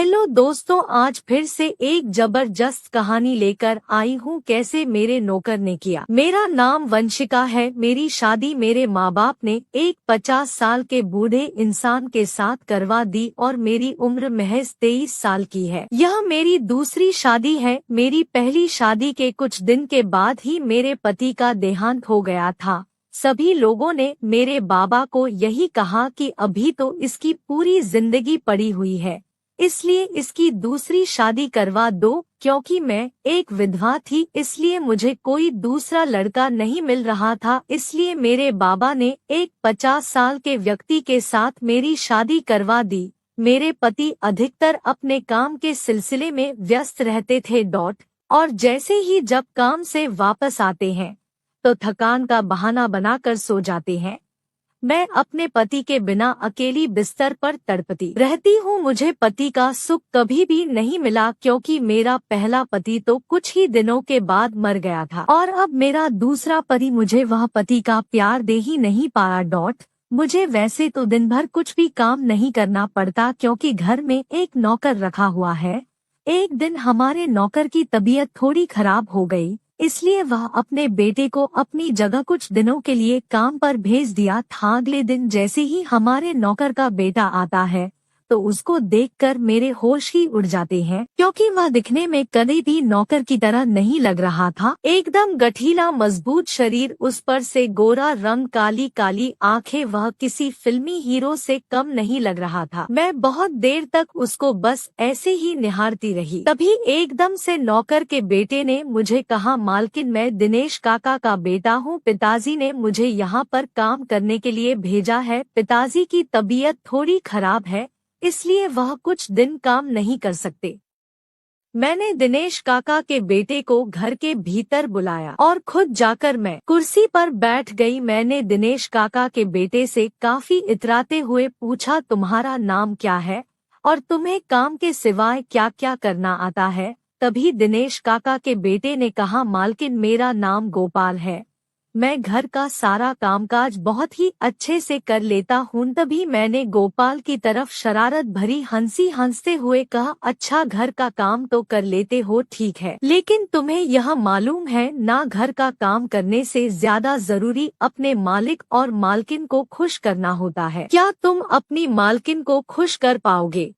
Hello दोस्तों, आज फिर से एक जबरदस्त कहानी लेकर आई हूँ। कैसे मेरे नौकर ने किया। मेरा नाम वंशिका है। मेरी शादी मेरे माँ बाप ने एक 50 साल के बूढ़े इंसान के साथ करवा दी और मेरी उम्र महज 23 साल की है। यह मेरी दूसरी शादी है। मेरी पहली शादी के कुछ दिन के बाद ही मेरे पति का देहांत हो गया था। सभी लोगों ने मेरे बाबा को यही कहा कि अभी तो इसकी पूरी जिंदगी पड़ी हुई है, इसलिए इसकी दूसरी शादी करवा दो। क्योंकि मैं एक विधवा थी, इसलिए मुझे कोई दूसरा लड़का नहीं मिल रहा था। इसलिए मेरे बाबा ने एक 50 साल के व्यक्ति के साथ मेरी शादी करवा दी। मेरे पति अधिकतर अपने काम के सिलसिले में व्यस्त रहते थे। और जैसे ही जब काम से वापस आते हैं तो थकान का बहाना बनाकर सो जाते हैं। मैं अपने पति के बिना अकेली बिस्तर पर तड़पती रहती हूँ। मुझे पति का सुख कभी भी नहीं मिला, क्योंकि मेरा पहला पति तो कुछ ही दिनों के बाद मर गया था और अब मेरा दूसरा पति मुझे वह पति का प्यार दे ही नहीं पाया। मुझे वैसे तो दिन भर कुछ भी काम नहीं करना पड़ता, क्योंकि घर में एक नौकर रखा हुआ है। एक दिन हमारे नौकर की तबीयत थोड़ी खराब हो गई, इसलिए वह अपने बेटे को अपनी जगह कुछ दिनों के लिए काम पर भेज दिया था। अगले दिन जैसे ही हमारे नौकर का बेटा आता है तो उसको देखकर मेरे होश ही उड़ जाते हैं, क्योंकि वह दिखने में कभी भी नौकर की तरह नहीं लग रहा था। एकदम गठीला मजबूत शरीर, उस पर से गोरा रंग, काली काली आंखें, वह किसी फिल्मी हीरो से कम नहीं लग रहा था। मैं बहुत देर तक उसको बस ऐसे ही निहारती रही। तभी एकदम से नौकर के बेटे ने मुझे कहा, मालकिन मैं दिनेश काका का बेटा हूँ। पिताजी ने मुझे यहाँ पर काम करने के लिए भेजा है। पिताजी की तबीयत थोड़ी खराब है, इसलिए वह कुछ दिन काम नहीं कर सकते। मैंने दिनेश काका के बेटे को घर के भीतर बुलाया और खुद जाकर मैं कुर्सी पर बैठ गई। मैंने दिनेश काका के बेटे से काफी इतराते हुए पूछा, तुम्हारा नाम क्या है और तुम्हें काम के सिवाय क्या क्या करना आता है। तभी दिनेश काका के बेटे ने कहा, मालकिन मेरा नाम गोपाल है। मैं घर का सारा कामकाज बहुत ही अच्छे से कर लेता हूँ। तभी मैंने गोपाल की तरफ शरारत भरी हंसी हंसते हुए कहा, अच्छा घर का काम तो कर लेते हो, ठीक है, लेकिन तुम्हें यह मालूम है ना, घर का काम करने से ज्यादा जरूरी अपने मालिक और मालकिन को खुश करना होता है। क्या तुम अपनी मालकिन को खुश कर पाओगे?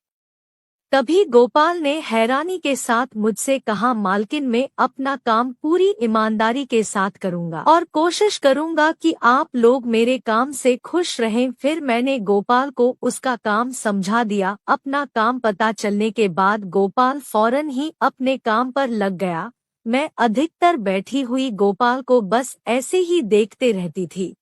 तभी गोपाल ने हैरानी के साथ मुझसे कहा, मालकिन मैं अपना काम पूरी ईमानदारी के साथ करूंगा और कोशिश करूंगा कि आप लोग मेरे काम से खुश रहें। फिर मैंने गोपाल को उसका काम समझा दिया। अपना काम पता चलने के बाद गोपाल फौरन ही अपने काम पर लग गया। मैं अधिकतर बैठी हुई गोपाल को बस ऐसे ही देखते रहती थी।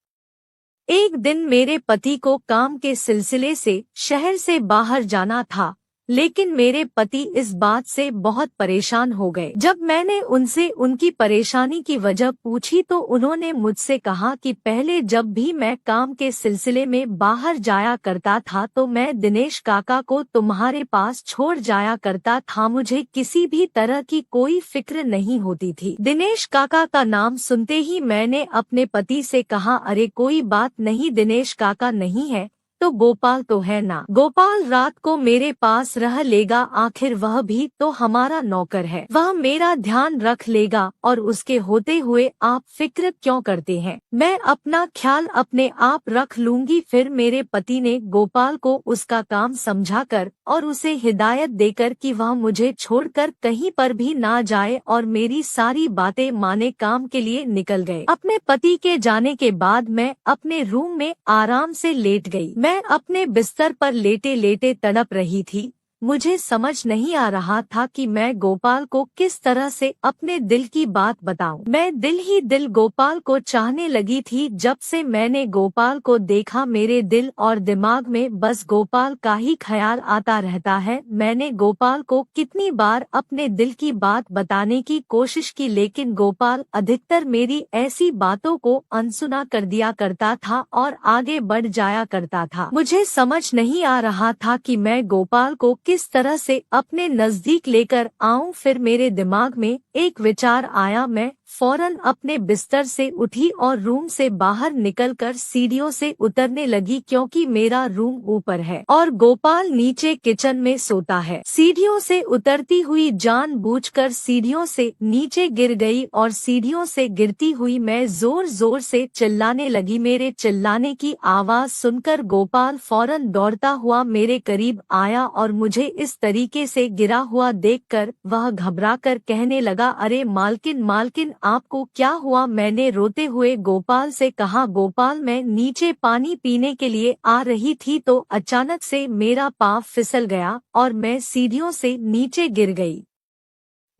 एक दिन मेरे पति को काम के सिलसिले से शहर से बाहर जाना था, लेकिन मेरे पति इस बात से बहुत परेशान हो गए। जब मैंने उनसे उनकी परेशानी की वजह पूछी तो उन्होंने मुझसे कहा कि पहले जब भी मैं काम के सिलसिले में बाहर जाया करता था तो मैं दिनेश काका को तुम्हारे पास छोड़ जाया करता था। मुझे किसी भी तरह की कोई फिक्र नहीं होती थी। दिनेश काका का नाम सुनते ही मैंने अपने पति से कहा, अरे कोई बात नहीं, दिनेश काका नहीं है तो गोपाल तो है ना। गोपाल रात को मेरे पास रह लेगा, आखिर वह भी तो हमारा नौकर है। वह मेरा ध्यान रख लेगा और उसके होते हुए आप फिक्र क्यों करते हैं, मैं अपना ख्याल अपने आप रख लूंगी। फिर मेरे पति ने गोपाल को उसका काम समझाकर और उसे हिदायत देकर कि वह मुझे छोड़कर कहीं पर भी ना जाए और मेरी सारी बातें माने, काम के लिए निकल गए। अपने पति के जाने के बाद मैं अपने रूम में आराम से लेट गई। मैं अपने बिस्तर पर लेटे लेटे तड़प रही थी। मुझे समझ नहीं आ रहा था कि मैं गोपाल को किस तरह से अपने दिल की बात बताऊं। मैं दिल ही दिल गोपाल को चाहने लगी थी। जब से मैंने गोपाल को देखा मेरे दिल और दिमाग में बस गोपाल का ही ख्याल आता रहता है। मैंने गोपाल को कितनी बार अपने दिल की बात बताने की कोशिश की, लेकिन गोपाल अधिकतर मेरी ऐसी बातों को अनसुना कर दिया करता था और आगे बढ़ जाया करता था। मुझे समझ नहीं आ रहा था कि मैं गोपाल को किस तरह से अपने नजदीक लेकर आऊं। फिर मेरे दिमाग में एक विचार आया। मैं फौरन अपने बिस्तर से उठी और रूम से बाहर निकलकर सीढ़ियों से उतरने लगी, क्योंकि मेरा रूम ऊपर है और गोपाल नीचे किचन में सोता है। सीढ़ियों से उतरती हुई जानबूझकर सीढ़ियों से नीचे गिर गई और सीढ़ियों से गिरती हुई मैं जोर जोर से चिल्लाने लगी। मेरे चिल्लाने की आवाज सुनकर गोपाल फौरन दौड़ता हुआ मेरे करीब आया और मुझे इस तरीके से गिरा हुआ देखकर वह घबराकर कहने लगा, अरे मालकिन मालकिन, आपको क्या हुआ? मैंने रोते हुए गोपाल से कहा। गोपाल, मैं नीचे पानी पीने के लिए आ रही थी तो अचानक से मेरा पाँव फिसल गया और मैं सीढ़ियों से नीचे गिर गई।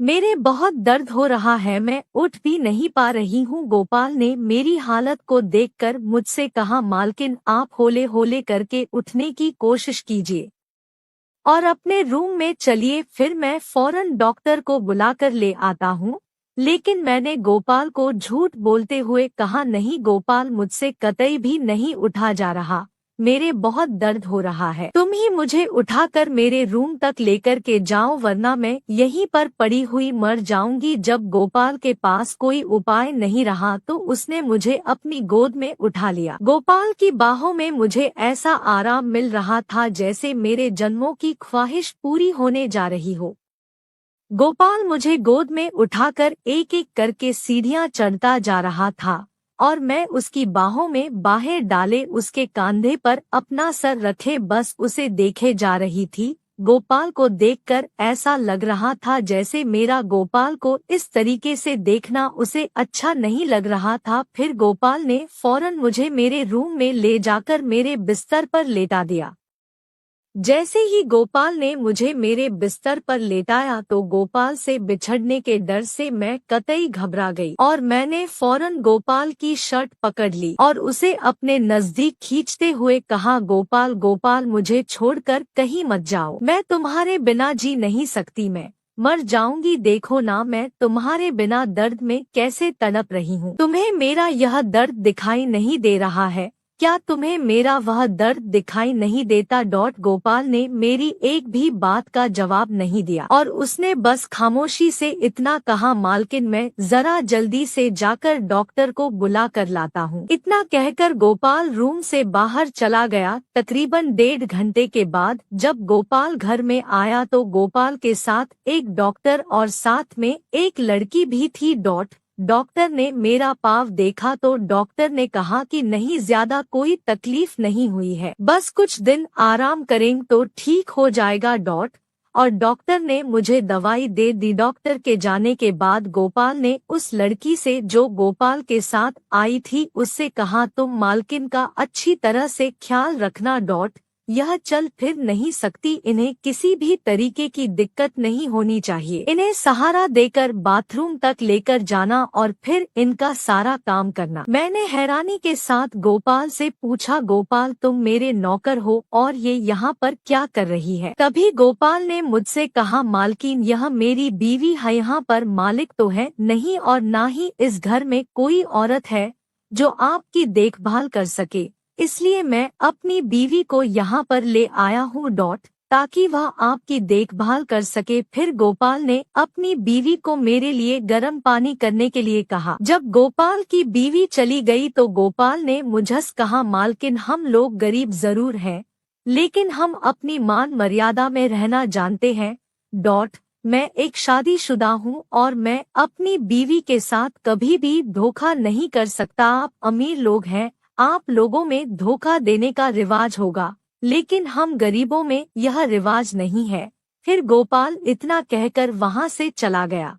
मेरे बहुत दर्द हो रहा है, मैं उठ भी नहीं पा रही हूँ। गोपाल ने मेरी हालत को देखकर मुझसे कहा, मालकिन आप होले होले करके उठने की कोशिश कीजिए और अपने रूम में चलिए, फिर मैं फौरन डॉक्टर को बुलाकर ले आता हूँ। लेकिन मैंने गोपाल को झूठ बोलते हुए कहा, नहीं गोपाल, मुझसे कतई भी नहीं उठा जा रहा, मेरे बहुत दर्द हो रहा है। तुम ही मुझे उठाकर मेरे रूम तक लेकर के जाओ, वरना मैं यहीं पर पड़ी हुई मर जाऊंगी। जब गोपाल के पास कोई उपाय नहीं रहा तो उसने मुझे अपनी गोद में उठा लिया। गोपाल की बाहों में मुझे ऐसा आराम मिल रहा था जैसे मेरे जन्मों की ख्वाहिश पूरी होने जा रही हो। गोपाल मुझे गोद में उठाकर एक एक करके सीढ़ियां चढ़ता जा रहा था और मैं उसकी बाहों में बाहें डाले उसके कंधे पर अपना सर रखे बस उसे देखे जा रही थी। गोपाल को देखकर ऐसा लग रहा था जैसे मेरा गोपाल को इस तरीके से देखना उसे अच्छा नहीं लग रहा था। फिर गोपाल ने फौरन मुझे मेरे रूम में ले जाकर मेरे बिस्तर पर लेटा दिया। जैसे ही गोपाल ने मुझे मेरे बिस्तर पर लेटाया तो गोपाल से बिछड़ने के डर से मैं कतई घबरा गई और मैंने फौरन गोपाल की शर्ट पकड़ ली और उसे अपने नजदीक खींचते हुए कहा, गोपाल गोपाल, मुझे छोड़कर कहीं मत जाओ, मैं तुम्हारे बिना जी नहीं सकती, मैं मर जाऊंगी। देखो ना, मैं तुम्हारे बिना दर्द में कैसे तड़प रही हूँ। तुम्हें मेरा यह दर्द दिखाई नहीं दे रहा है क्या? तुम्हें मेरा वह दर्द दिखाई नहीं देता? गोपाल ने मेरी एक भी बात का जवाब नहीं दिया और उसने बस खामोशी से इतना कहा, मालकिन मैं जरा जल्दी से जाकर डॉक्टर को बुला कर लाता हूँ। इतना कहकर गोपाल रूम से बाहर चला गया। तकरीबन 1.5 घंटे के बाद जब गोपाल घर में आया तो गोपाल के साथ एक डॉक्टर और साथ में एक लड़की भी थी। डॉक्टर ने मेरा पाँव देखा तो डॉक्टर ने कहा कि नहीं, ज्यादा कोई तकलीफ नहीं हुई है, बस कुछ दिन आराम करेंगे तो ठीक हो जाएगा। और डॉक्टर ने मुझे दवाई दे दी। डॉक्टर के जाने के बाद गोपाल ने उस लड़की से जो गोपाल के साथ आई थी उससे कहा, तुम मालकिन का अच्छी तरह से ख्याल रखना। यह चल फिर नहीं सकती, इन्हें किसी भी तरीके की दिक्कत नहीं होनी चाहिए। इन्हें सहारा देकर बाथरूम तक लेकर जाना और फिर इनका सारा काम करना। मैंने हैरानी के साथ गोपाल से पूछा, गोपाल तुम मेरे नौकर हो और ये यहाँ पर क्या कर रही है? तभी गोपाल ने मुझसे कहा, मालकिन यह मेरी बीवी है, यहाँ पर मालिक तो है नहीं और ना ही इस घर में कोई औरत है जो आपकी देखभाल कर सके, इसलिए मैं अपनी बीवी को यहाँ पर ले आया हूँ ताकि वह आपकी देखभाल कर सके। फिर गोपाल ने अपनी बीवी को मेरे लिए गर्म पानी करने के लिए कहा। जब गोपाल की बीवी चली गई तो गोपाल ने मुझसे कहा, मालकिन हम लोग गरीब जरूर हैं लेकिन हम अपनी मान मर्यादा में रहना जानते हैं। मैं एक शादीशुदा हूँ और मैं अपनी बीवी के साथ कभी भी धोखा नहीं कर सकता। आप अमीर लोग हैं, आप लोगों में धोखा देने का रिवाज होगा, लेकिन हम गरीबों में यह रिवाज नहीं है। फिर गोपाल इतना कहकर वहाँ से चला गया।